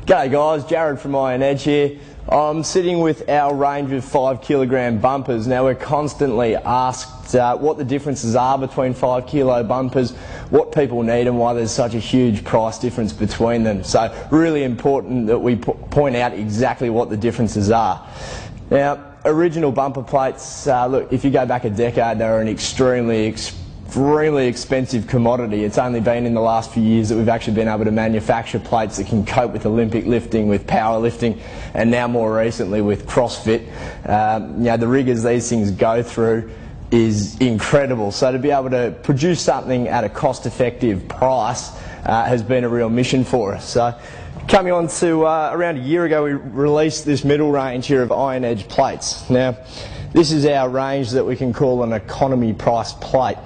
G'day guys, Jared from Iron Edge here. I'm sitting with our range of 5 kilogram bumpers. Now we're constantly asked what the differences are between 5 kilo bumpers, what people need and why there's such a huge price difference between them. So really important that we point out exactly what the differences are. Now original bumper plates, look, if you go back a decade, they were an extremely expensive commodity. It's only been in the last few years that we've actually been able to manufacture plates that can cope with Olympic lifting, with powerlifting, and now more recently with CrossFit. The rigours these things go through is incredible. So to be able to produce something at a cost-effective price has been a real mission for us. So coming on to around a year ago, we released this middle range here of Iron Edge plates. Now this is our range that we can call an economy price plate.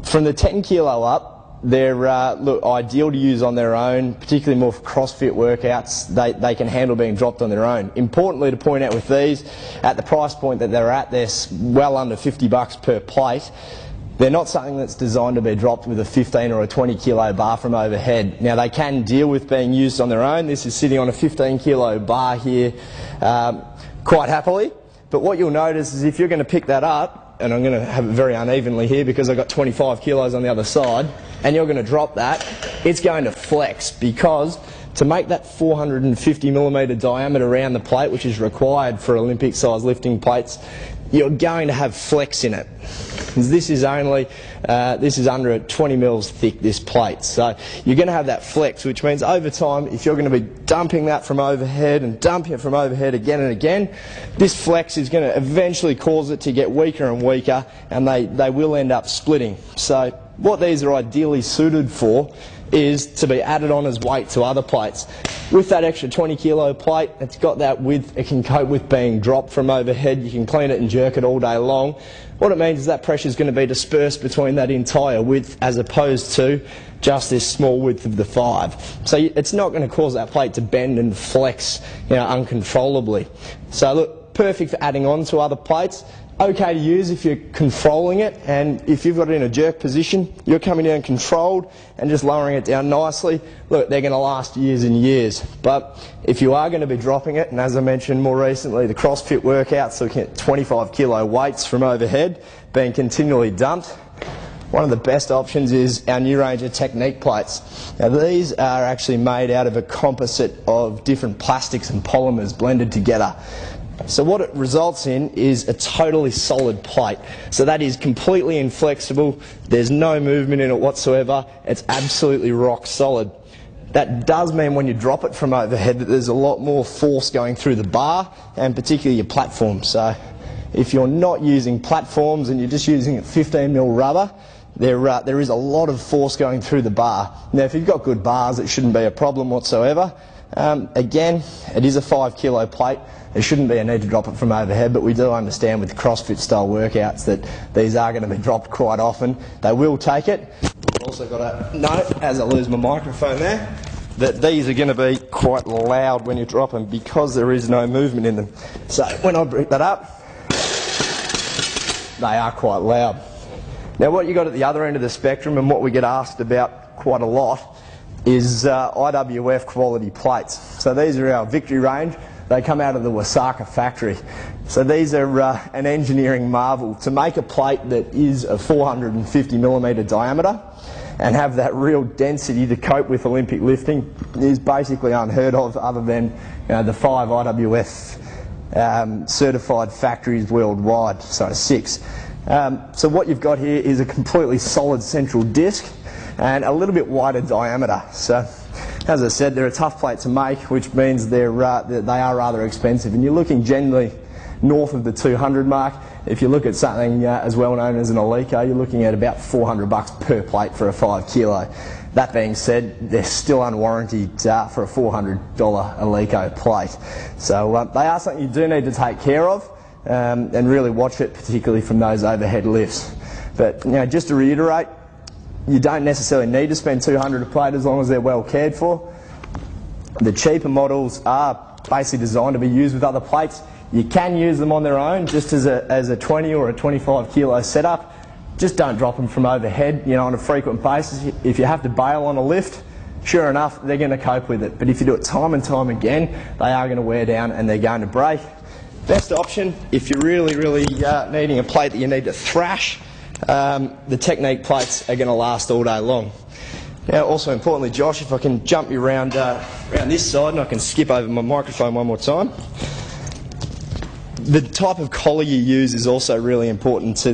From the 10 kilo up, they're ideal to use on their own, particularly more for CrossFit workouts. They can handle being dropped on their own. Importantly to point out with these, at the price point that they're at, they're well under $50 per plate. They're not something that's designed to be dropped with a 15 or a 20 kilo bar from overhead. Now they can deal with being used on their own. This is sitting on a 15 kilo bar here quite happily. But what you'll notice is if you're going to pick that up, and I'm going to have it very unevenly here because I've got 25 kilos on the other side, and you're going to drop that, it's going to flex, because to make that 450 millimetre diameter around the plate, which is required for Olympic size lifting plates, you're going to have flex in it. This is under 20 mils thick, this plate. So you're going to have that flex, which means over time, if you're going to be dumping that from overhead and dumping it from overhead again and again, this flex is going to eventually cause it to get weaker and weaker, and they will end up splitting. So what these are ideally suited for is to be added on as weight to other plates. With that extra 20 kilo plate, it's got that width, it can cope with being dropped from overhead, you can clean it and jerk it all day long. What it means is that pressure is going to be dispersed between that entire width as opposed to just this small width of the 5. So it's not going to cause that plate to bend and flex, uncontrollably. So look, perfect for adding on to other plates. Okay to use if you're controlling it, and if you've got it in a jerk position, you're coming down controlled and just lowering it down nicely. Look, they're going to last years and years. But if you are going to be dropping it, and as I mentioned more recently, the CrossFit workouts, looking at 25 kilo weights from overhead being continually dumped, one of the best options is our new range of technique plates. Now these are actually made out of a composite of different plastics and polymers blended together. So what it results in is a totally solid plate. So that is completely inflexible, there's no movement in it whatsoever, it's absolutely rock solid. That does mean when you drop it from overhead that there's a lot more force going through the bar, and particularly your platform. So if you're not using platforms and you're just using 15 mil rubber, there is a lot of force going through the bar. Now if you've got good bars, it shouldn't be a problem whatsoever. Again, it is a 5 kilo plate. There shouldn't be a need to drop it from overhead, but we do understand with CrossFit style workouts that these are going to be dropped quite often. They will take it. I've also got to note, as I lose my microphone there, that these are going to be quite loud when you drop them because there is no movement in them. So when I break that up, they are quite loud. Now what you got at the other end of the spectrum, and what we get asked about quite a lot, is Iwf Quality Plates. So these are our Victory range. They come out of the Osaka factory. So these are an engineering marvel. To make a plate that is a 450 millimetre diameter and have that real density to cope with Olympic lifting is basically unheard of, other than the 5 IWF certified factories worldwide, so 6. So what you've got here is a completely solid central disc and a little bit wider diameter. So as I said, they're a tough plate to make, which means they are rather expensive, and you're looking generally north of the 200 mark. If you look at something as well known as an Alico, you're looking at about $400 per plate for a 5 kilo. That being said, they're still unwarranted for a $400 Alico plate. So they are something you do need to take care of and really watch it, particularly from those overhead lifts. But just to reiterate, you don't necessarily need to spend $200 a plate as long as they're well cared for. The cheaper models are basically designed to be used with other plates. You can use them on their own, just as a 20 or a 25 kilo setup. Just don't drop them from overhead, on a frequent basis. If you have to bail on a lift, sure enough, they're going to cope with it. But if you do it time and time again, they are going to wear down and they're going to break. Best option, if you're really needing a plate that you need to thrash, the Technique plates are going to last all day long. Now, also importantly, Josh, if I can jump you around this side and I can skip over my microphone one more time. The type of collar you use is also really important to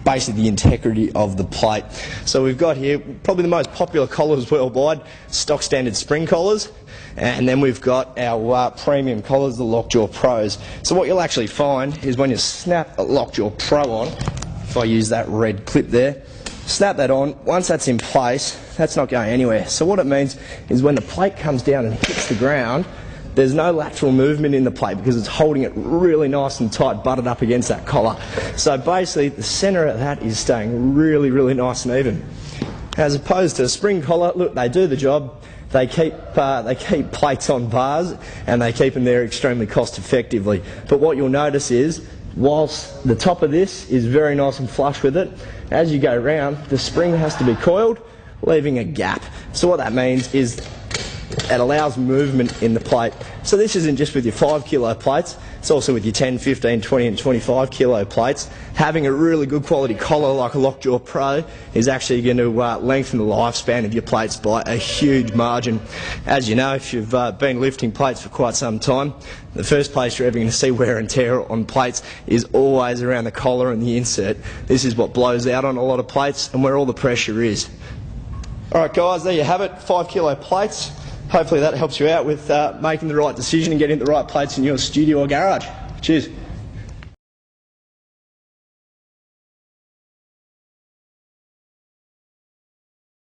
basically the integrity of the plate. So we've got here probably the most popular collars worldwide, stock standard spring collars, and then we've got our premium collars, the Lockjaw Pros. So what you'll actually find is when you snap a Lockjaw Pro on, if I use that red clip there, snap that on, once that's in place, that's not going anywhere. So what it means is when the plate comes down and hits the ground, there's no lateral movement in the plate because it's holding it really nice and tight, butted up against that collar. So basically the centre of that is staying really nice and even. As opposed to a spring collar, look, they do the job. They keep plates on bars and they keep them there extremely cost effectively. But what you'll notice is, whilst the top of this is very nice and flush with it, as you go round, the spring has to be coiled, leaving a gap. So what that means is it allows movement in the plate. So this isn't just with your 5 kilo plates, it's also with your 10, 15, 20 and 25 kilo plates. Having a really good quality collar like a Lockjaw Pro is actually going to lengthen the lifespan of your plates by a huge margin. As you know, if you've been lifting plates for quite some time, the first place you're ever going to see wear and tear on plates is always around the collar and the insert. This is what blows out on a lot of plates and where all the pressure is. Alright guys, there you have it, 5 kilo plates. Hopefully that helps you out with making the right decision and getting the right plates in your studio or garage. Cheers.